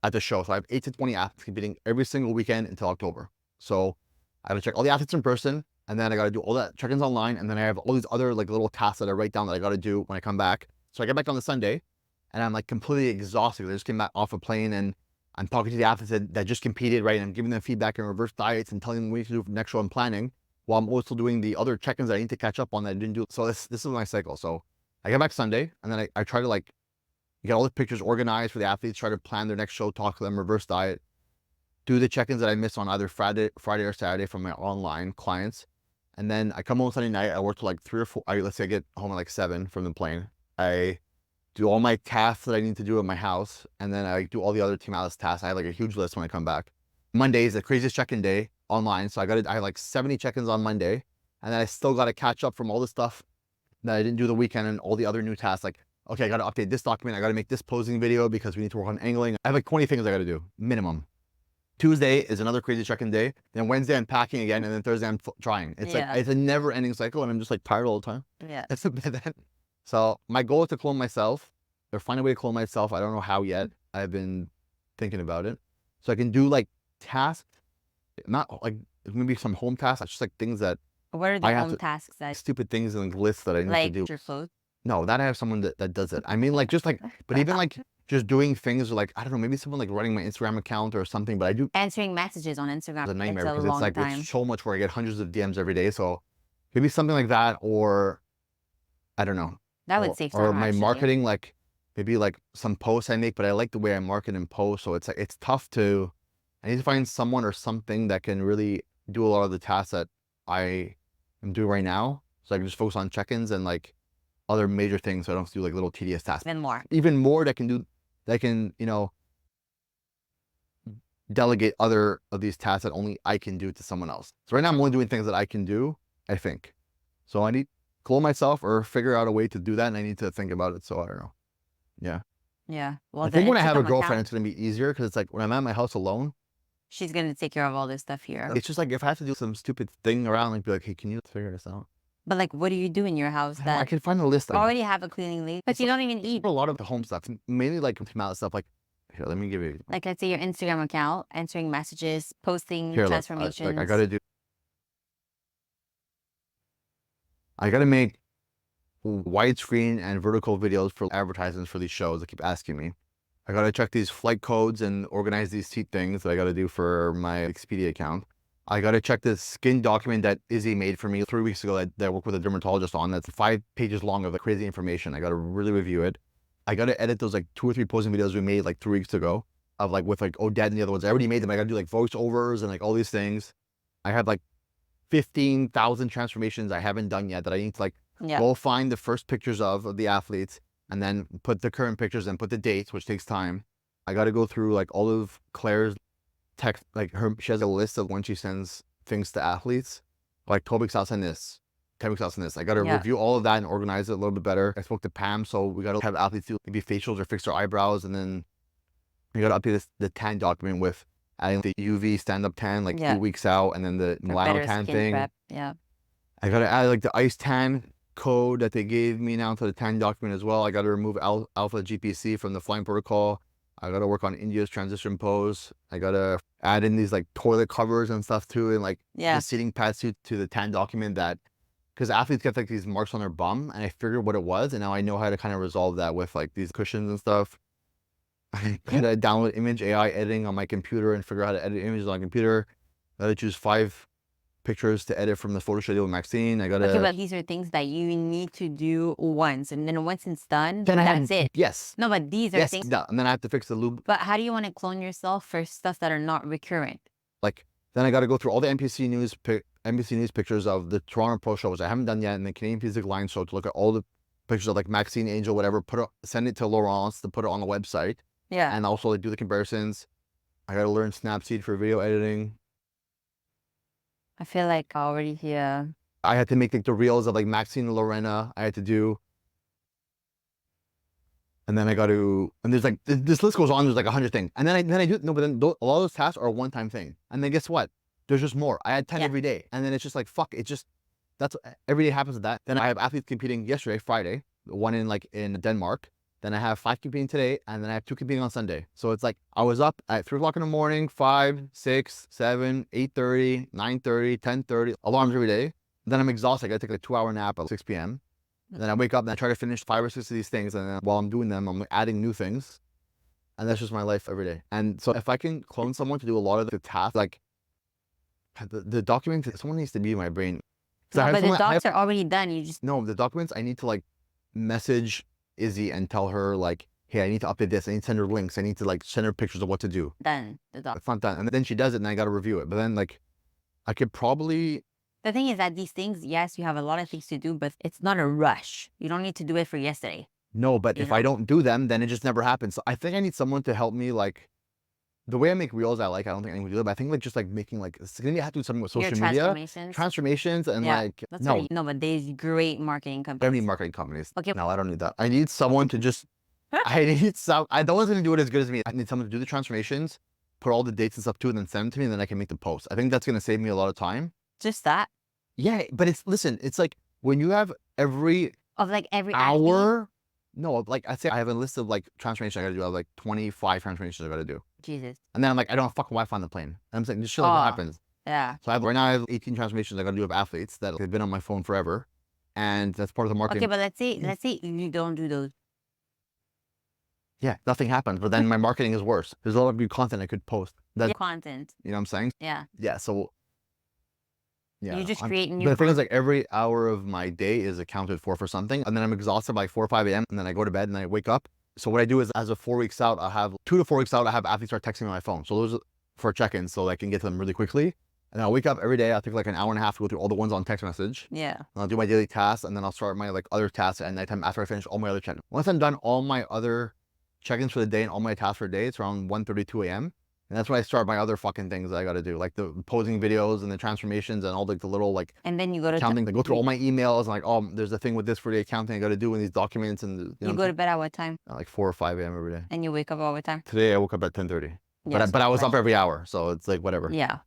at the show. So I have 8 to 20 athletes competing every single weekend until October. So I have to check all the athletes in person, and then I got to do all that check-ins online. And then I have all these other like little tasks that I write down that I got to do when I come back. So I get back on the Sunday and I'm like completely exhausted. I just came back off a plane and I'm talking to the athletes that just competed, right? And I'm giving them feedback and reverse diets and telling them what we need to do for the next show and planning, while I'm also doing the other check-ins that I need to catch up on that I didn't do. So this is my cycle. So I get back Sunday, and then I try to like get all the pictures organized for the athletes, try to plan their next show, talk to them, reverse diet, do the check-ins that I miss on either Friday or Saturday from my online clients. And then I come home Sunday night, I work till like 3 or 4, let's say I get home at like 7 from the plane. I do all my tasks that I need to do at my house, and then I do all the other Team Alice tasks. I have like a huge list when I come back. Monday is the craziest check-in day online. So I have like 70 check-ins on Monday, and then I still got to catch up from all the stuff that I didn't do the weekend and all the other new tasks. Like, okay, I got to update this document. I got to make this posing video because we need to work on angling. I have like 20 things I got to do, minimum. Tuesday is another crazy check-in day. Then Wednesday I'm packing again, and then Thursday I'm trying. It's like, it's a never-ending cycle, and I'm just like tired all the time. That's a bit. So my goal is to clone myself, or find a way to clone myself. I don't know how yet. I've been thinking about it. So I can do like tasks, not like maybe some home tasks, just like things that what are the home tasks that stupid things and lists that I need to do. Your clothes? No, that I have someone that does it. I mean, like just like, but even like just doing things like, I don't know, maybe someone like running my Instagram account or something. But I do answering messages on Instagram. It's a nightmare because it's like it's so much where I get hundreds of DMs every day. So maybe something like that, or I don't know. That would save time. Or my marketing, like maybe like some posts I make, but I like the way I market and post. So it's like it's tough to. I need to find someone or something that can really do a lot of the tasks that I am doing right now, so I can just focus on check-ins and like other major things, so I don't have to do like little tedious tasks. Even more that can, you know, delegate other of these tasks that only I can do to someone else. So right now I'm only doing things that I can do, I think. So I need to clone myself or figure out a way to do that, and I need to think about it. So I don't know. Yeah. Yeah. Well, I then think when I have a Instagram girlfriend, account, it's gonna be easier because it's like when I'm at my house alone, she's gonna take care of all this stuff here. it's just like if I have to do some stupid thing around, like be like, hey, can you figure this out? But like, what do you do in your house I don't know, I that can find a list. Like, already have a cleaning lady, but you don't even eat? a lot of the home stuff, mainly like amount stuff. Like, here, let me give you. Like, let's say your Instagram account, answering messages, posting Here, look, transformations. like I gotta make widescreen and vertical videos for advertisements for these shows that keep asking me. I gotta check these flight codes and organize these seat things that I gotta do for my Expedia account. I gotta check this skin document that Izzy made for me 3 weeks ago that I worked with a dermatologist on. That's 5 pages long of the crazy information. I gotta really review it. I gotta edit those like 2 or 3 posing videos we made like 3 weeks ago of like with like Odette and the other ones. I already made them. I gotta do like voiceovers and like all these things. I have like 15,000 transformations I haven't done yet that I need to like go find the first pictures of the athletes and then put the current pictures and put the dates, which takes time. I got to go through like all of Claire's text, like she has a list of when she sends things to athletes, like 12 weeks I'll send this, 10 weeks I'll send this. I got to review all of that and organize it a little bit better. I spoke to Pam, so we got to have athletes do maybe facials or fix their eyebrows, and then we got to update the tan document with adding the UV stand-up tan like 2 weeks out, and then the Milano tan thing. Prep. Yeah. I got to add like the ice tan code that they gave me now to the tan document as well. I got to remove alpha GPC from the flying protocol. I got to work on India's transition pose. I got to add in these like toilet covers and stuff too, and like the seating pads to the tan document, that because athletes get like these marks on their bum, and I figured what it was, and now I know how to kind of resolve that with like these cushions and stuff. I gotta download image AI editing on my computer and figure out how to edit images on my computer. I gotta choose 5 pictures to edit from the photo studio with Maxine. I gotta. Okay, but these are things that you need to do once, and then once it's done, that's it. Yes. No, but these are things. And then I have to fix the loop. But how do you want to clone yourself for stuff that are not recurrent? Like, then I got to go through all the NBC News pictures of the Toronto Pro Show, which I haven't done yet, and the Canadian Physique Line Show, to look at all the pictures of like Maxine, Angel, whatever. Send it to Laurence to put it on the website. Yeah. And also like do the comparisons. I got to learn Snapseed for video editing. I feel like already here. I had to make like the reels of like Maxine and Lorena. I had to do. And then I got to, and there's like, this list goes on, there's like 100 things. And then I do, no, but then a lot of those tasks are a one-time thing. And then guess what? There's just more. I had 10 every day. And then it's just like, fuck, it just, that's, every day happens with that. Then I have athletes competing yesterday, Friday, one in Denmark. Then I have 5 competing today, and then I have 2 competing on Sunday. So it's like, I was up at 3 o'clock in the morning, 5, 6, 7, 8:30, 9:30, 10:30, alarms every day. Then I'm exhausted. I gotta take like a 2-hour nap at 6 p.m. And then I wake up and I try to finish 5 or 6 of these things. And then while I'm doing them, I'm adding new things. And that's just my life every day. And so if I can clone someone to do a lot of the tasks, like the documents, someone needs to be in my brain. No, but the docs are already done. You just. No, the documents, I need to like message Izzy and tell her like, hey, I need to update this. I need to send her links. I need to like send her pictures of what to do. Done. The doc. It's not done. And then she does it and I got to review it. But then like, I could probably. The thing is that these things, yes, you have a lot of things to do, but it's not a rush. You don't need to do it for yesterday. No, but if I don't do them, then it just never happens. So I think I need someone to help me like, the way I make reels, I don't think anyone would do it, but I think like just like making like, it's gonna have to do something with social media. Transformations and like, no, but there's great marketing companies. I don't need marketing companies. Okay. No, I don't need that. I need someone to just, no one's gonna do it as good as me. I need someone to do the transformations, put all the dates and stuff to it, and then send them to me, and then I can make the post. I think that's gonna save me a lot of time. Just that? Yeah, but it's like when you have every hour. No, like I say, I have a list of like transformations I gotta do. I have like 25 transformations I gotta do. Jesus. And then I'm like, I don't have fucking Wi-Fi on the plane. And I'm saying, this shit like happens. Yeah. So right now I have 18 transformations I gotta do of athletes that have been on my phone forever. And that's part of the marketing. Okay, but let's say you don't do those. Yeah, nothing happens. But then my marketing is worse. There's a lot of good content I could post. Content. You know what I'm saying? Yeah. Yeah, so. Yeah, you just create new. But the thing is, like, every hour of my day is accounted for something, and then I'm exhausted by 4 or 5 a.m. and then I go to bed and I wake up. So what I do is, as of 4 weeks out, I have 2 to 4 weeks out, I have athletes start texting me on my phone. So those are for check-ins, so I can get to them really quickly. And I'll wake up every day. I'll take like an hour and a half to go through all the ones on text message. Yeah. And I'll do my daily tasks, and then I'll start my like other tasks at nighttime after I finish all my other check-ins. Once I'm done all my other check-ins for the day and all my tasks for the day, it's around 1:32 a.m. And that's when I start my other fucking things that I got to do, like the posing videos and the transformations and all the little like And then you go to accounting. I go through all my emails and like, oh, there's a thing with this for the accounting I got to do in these documents, and you you know, go to bed at what time? like 4 or 5 a.m. every day. And you wake up at what time? Today I woke up at 10:30, Yeah, but I was up every hour, so it's like whatever. Yeah.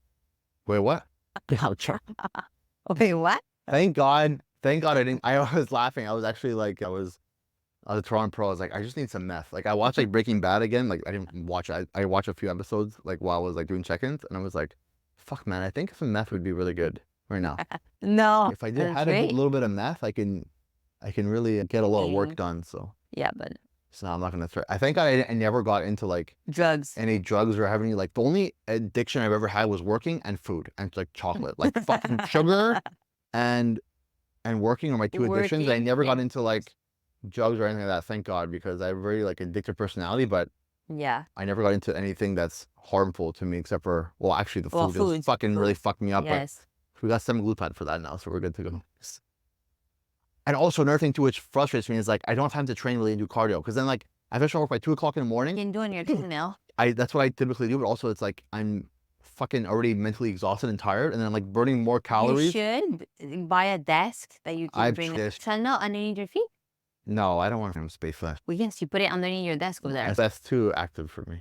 Wait, what? Wait, what? Thank God I didn't. I was laughing. I was actually like, I was the Toronto Pro. I was like, I just need some meth. Like I watched like Breaking Bad again. Like I didn't watch it. I watched a few episodes like while I was like doing check-ins, and I was like, fuck man, I think some meth would be really good right now. No. If I had a little bit of meth, I can really get a lot of work done. So yeah, but so I'm not gonna throw. I think I never got into like drugs. any drugs or having like the only addiction I've ever had was working and food and like chocolate, like fucking sugar and working are my two addictions. I never got into like drugs or anything like that, thank God, because I have a very like addictive personality, but yeah, I never got into anything that's harmful to me except for, well, actually the food is fucking really fucked me up. Yes. But we got semaglutide for that now, so we're good to go. And also another thing too, which frustrates me is like, I don't have time to train really and do cardio, because then like I finish work by 2 o'clock in the morning. You can do on your treadmill. That's what I typically do, but also it's like I'm fucking already mentally exhausted and tired, and then I'm like burning more calories. You should buy a desk that you can bring a treadmill underneath your feet. No, I don't want to space flash. Well, yes, you put it underneath your desk over there. That's too active for me.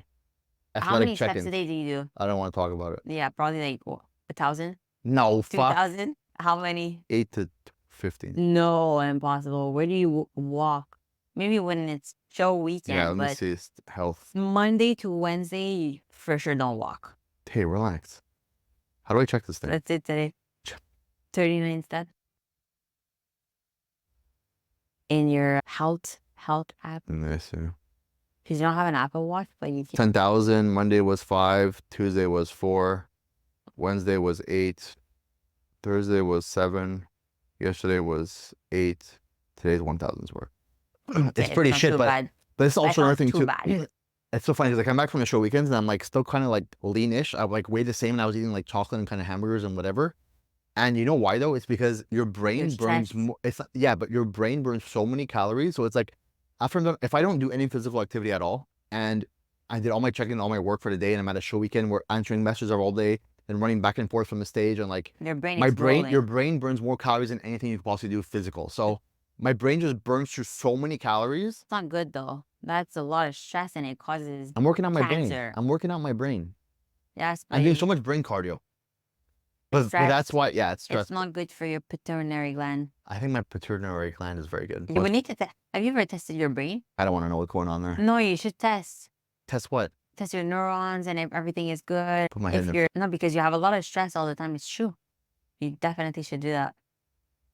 How many steps a day do you do? I don't want to talk about it. Yeah, probably like 1,000. No, 2,000. How many? 8 to 15. No, impossible. Where do you walk? Maybe when it's show weekend. Yeah, let me see. It's health. Monday to Wednesday, you for sure don't walk. Hey, relax. How do I check this thing? That's it today. 39 steps. In your health app. Because you don't have an Apple Watch, but you can. 10,000. Monday was 5. Tuesday was 4. Wednesday was 8. Thursday was 7. Yesterday was 8. Today's 1,000's work. It's pretty shit, but it's also another thing too. It's so funny because I come back from the show weekends and I'm like still kind of like lean-ish. I like weighed the same and I was eating like chocolate and kind of hamburgers and whatever. And you know why though? It's because your brain burns more. It's not, yeah, but your brain burns so many calories. So it's like if I don't do any physical activity at all, and I did all my check-in, all my work for the day, and I'm at a show weekend, we're answering messages all day and running back and forth from the stage, and like your brain burns more calories than anything you could possibly do physical. So my brain just burns through so many calories. It's not good though. That's a lot of stress and it causes I'm working on my cancer. brain. I'm working on my brain. Yes, I'm doing so much brain cardio. But that's why, yeah, it's stressful. It's not good for your pituitary gland. I think my pituitary gland is very good. You would need to test. Have you ever tested your brain? I don't want to know what's going on there. No, you should test. Test what? Test your neurons and if everything is good. Put my head in No, because you have a lot of stress all the time. It's true. You definitely should do that.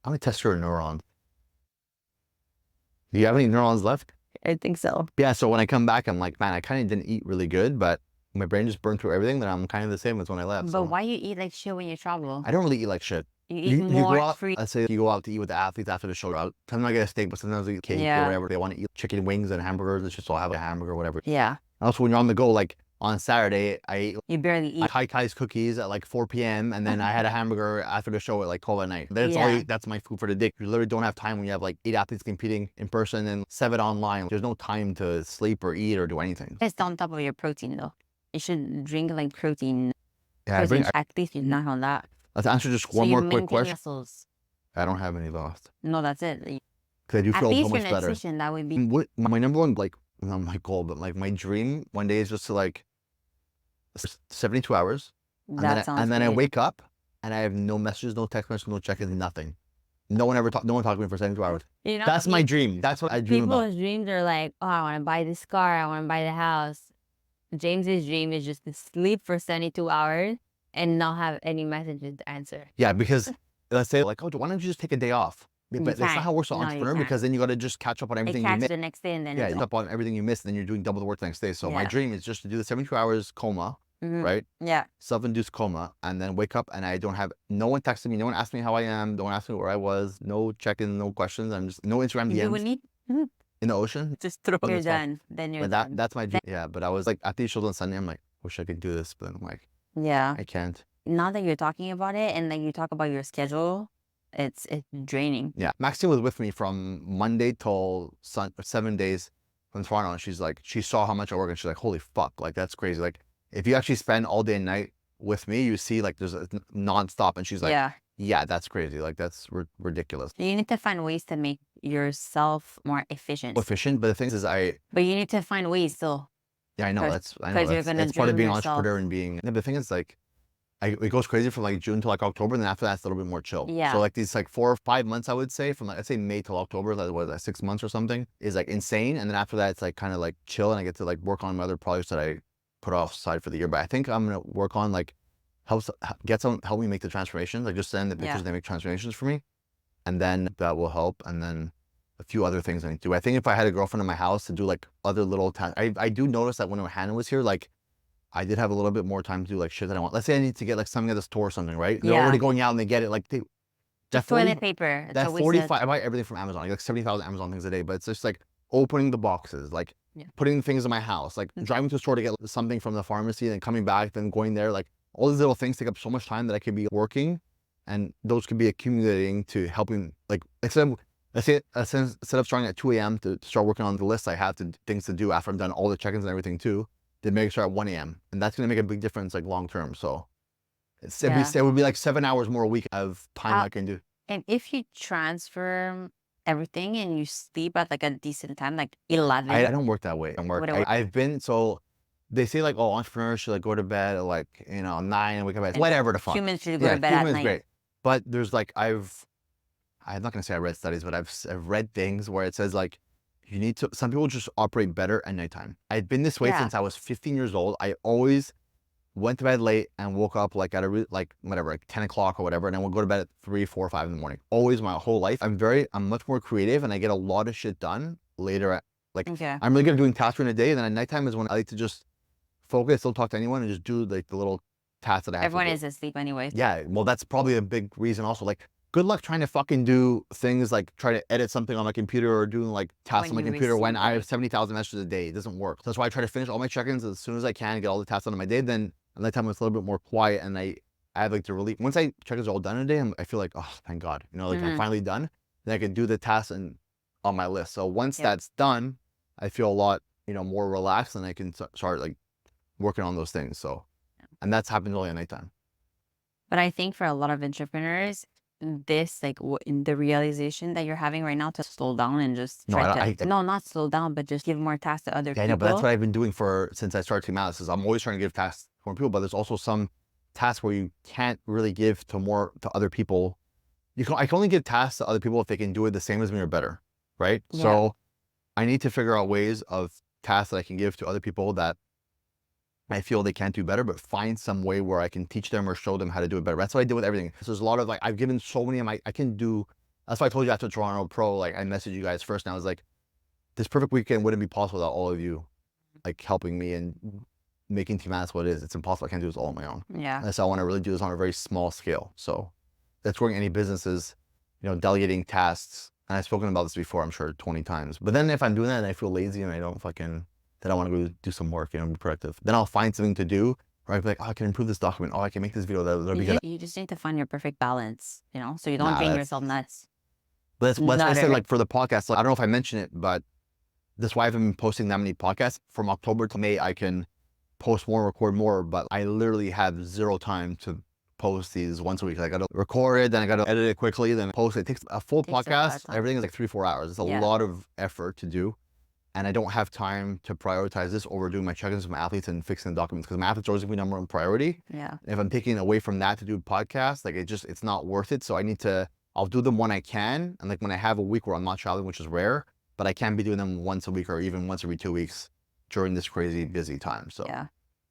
I'm gonna test your neurons. Do you have any neurons left? I think so. Yeah, so when I come back, I'm like, man, I kind of didn't eat really good, but my brain just burned through everything. Then I'm kind of the same as when I left. But why you eat like shit when you travel? I don't really eat like shit. You eat more go out, free. Let's say you go out to eat with the athletes after the show. Sometimes I get a steak, but sometimes I eat cake or whatever. They want to eat chicken wings and hamburgers. It's just so I'll have a hamburger or whatever. Yeah. And also, when you're on the go, like on Saturday, I ate. You barely eat. High Kai's cookies at like 4 p.m. and then I had a hamburger after the show at like 12 at night. That's my food for the day. You literally don't have time when you have like 8 athletes competing in person and 7 online. There's no time to sleep or eat or do anything. It's on top of your protein though. You should drink like protein. Yeah, at least you're not on that. Let's answer just one more quick question. Muscles. I don't have any lost. No, that's it. Because I do feel so much better. Nutrition, that would be my number one, like, not my goal, but like my dream one day is just to like 72 hours. And then I wake up and I have no messages, no text messages, no check-ins, nothing. No one talked to me for 72 hours. That's my dream. That's what I dream about. People's dreams are like, oh, I want to buy this car. I want to buy the house. James's dream is just to sleep for 72 hours and not have any messages to answer. Yeah, because let's say like, oh, why don't you just take a day off? But that's not how it works for entrepreneur, because then you got to just catch up on everything you missed. the next day and then catch up on everything you missed, and then you're doing double the work the next day. So my dream is just to do the 72 hours coma, right? Yeah. Self-induced coma, and then wake up and I don't have no one texting me, no one asked me how I am, no one asked me where I was, no check-in, no questions. I'm just no Instagram DMs. You would need in the ocean. Just throw you're done. Then you're done. That's my dream. Yeah, but I was like at these shows on Sunday, I'm like, wish I could do this, but I'm like, yeah, I can't. Now that you're talking about it and like you talk about your schedule, it's draining. Yeah, Maxine was with me from Monday till 7 days from Toronto, and she's like, she saw how much I work, and she's like, holy fuck, like that's crazy. Like if you actually spend all day and night with me, you see like there's a nonstop. And she's like, Yeah. yeah, that's crazy. Like that's ridiculous. You need to find ways to make yourself more efficient. Efficient, but the thing is, But you need to find ways still. yeah, I know Because I know you're gonna that's part of dream being an yourself. entrepreneur and being. Yeah, but the thing is, like, it goes crazy from like June to like October, and then after that, it's a little bit more chill. Yeah. So like these like 4 or 5 months, I would say, from like, let's say May till October, like what is that, 6 months or something, is like insane. And then after that, it's like kind of like chill, and I get to like work on my other projects that I put off side for the year. But I think I'm gonna work on like help me make the transformations. Like just send the pictures, Yeah. they make transformations for me, and then that will help. And then a few other things I need to do. I think if I had a girlfriend in my house to do like other little tasks, I do notice that when Hannah was here, like I did have a little bit more time to do like shit that I want. Let's say I need to get like something at the store or something, right? They're Yeah. already going out and they get it. Like that Just 40, toilet paper. It's that always 45, I buy everything from Amazon. I get like 70,000 Amazon things a day, but it's just like opening the boxes, like Yeah. putting things in my house, like driving to the store to get something from the pharmacy and coming back, then going there. Like all these little things take up so much time that I could be working, and those could be accumulating to helping. Like instead of starting at 2 a.m. to start working on the list I have to things to do after I'm done all the check-ins and everything too, then maybe start at 1 a.m. and that's gonna make a big difference like long term. So it would be like 7 hours more a week of time I can do. And if you transfer everything and you sleep at like a decent time, like 11. I don't work that way. I've been, so they say like, oh, entrepreneurs should like go to bed at like, 9 and wake up at whatever the fuck. Humans should go to bed at night. Great. But there's like, I'm not gonna say I read studies, but I've read things where it says like, some people just operate better at nighttime. I've been this way since I was 15 years old. I always went to bed late and woke up like at like 10 o'clock or whatever, and then we'll go to bed at 3, 4, 5 in the morning. Always my whole life. I'm much more creative, and I get a lot of shit done later at I'm really good at doing tasks during the day, and then at nighttime is when I like to just focus, don't talk to anyone, and just do like the little tasks that I have Everyone to do. is asleep anyways. Yeah, well, that's probably a big reason also. Like, good luck trying to fucking do things like try to edit something on my computer or doing like tasks on my computer when I have 70,000 messages a day. It doesn't work. That's why I try to finish all my check-ins as soon as I can, get all the tasks done in my day. Then at nighttime it's a little bit more quiet, and I have like the relief. Once I check-ins are all done in a day, I feel like, oh, thank God, I'm finally done. Then I can do the tasks on my list. So once that's done, I feel a lot, more relaxed, and I can start like working on those things. So, and that's happened only at nighttime. But I think for a lot of entrepreneurs, this like the realization that you're having right now to slow down and just not slow down, but just give more tasks to other people. I know, but that's what I've been doing since I started Team Atlas. Is I'm always trying to give tasks to more people, but there's also some tasks where you can't really give to other people. I can only give tasks to other people if they can do it the same as me or better, right? Yeah. So I need to figure out ways of tasks that I can give to other people that I feel they can't do better, but find some way where I can teach them or show them how to do it better. That's what I did with everything. So there's a lot of like, I've given so many of I can do, that's why I told you after Toronto Pro, like I messaged you guys first, and I was like, this perfect weekend wouldn't be possible without all of you like helping me and making Team Atlas what it is. It's impossible. I can't do this all on my own. Yeah. And so I want to really do this on a very small scale. So that's growing any businesses, delegating tasks. And I've spoken about this before, I'm sure 20 times. But then if I'm doing that and I feel lazy and I don't then I want to go do some work, be productive. Then I'll find something to do, or I'll be like, oh, I can improve this document. Oh, I can make this video that'll be good. You just need to find your perfect balance, so you don't drain yourself nuts. But that's what I said, like for the podcast, like, I don't know if I mentioned it, but that's why I haven't been posting that many podcasts. From October to May, I can post more, record more, but I literally have zero time to post these once a week. I got to record it, then I got to edit it quickly, then post it. It takes a full podcast. Everything is like 3-4 hours. It's a lot of effort to do. And I don't have time to prioritize this over doing my check-ins with my athletes and fixing the documents, because my athletes are always gonna be number one priority. Yeah. And if I'm taking away from that to do podcasts, like it's not worth it. So I'll do them when I can. And like when I have a week where I'm not traveling, which is rare, but I can't be doing them once a week or even once every 2 weeks during this crazy busy time. So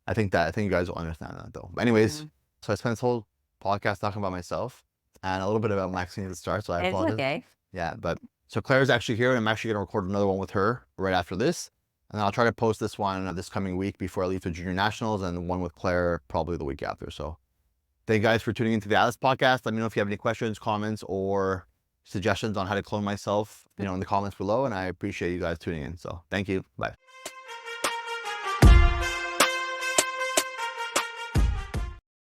I think you guys will understand that though. But anyways, so I spent this whole podcast talking about myself and a little bit about Maxine at the start. So I apologize. It's okay. Yeah, but so Claire's actually here, and I'm actually going to record another one with her right after this. And I'll try to post this one this coming week before I leave for Junior Nationals, and one with Claire probably the week after. So thank you guys for tuning into the Atlas podcast. Let me know if you have any questions, comments, or suggestions on how to clone myself, in the comments below. And I appreciate you guys tuning in. So thank you. Bye.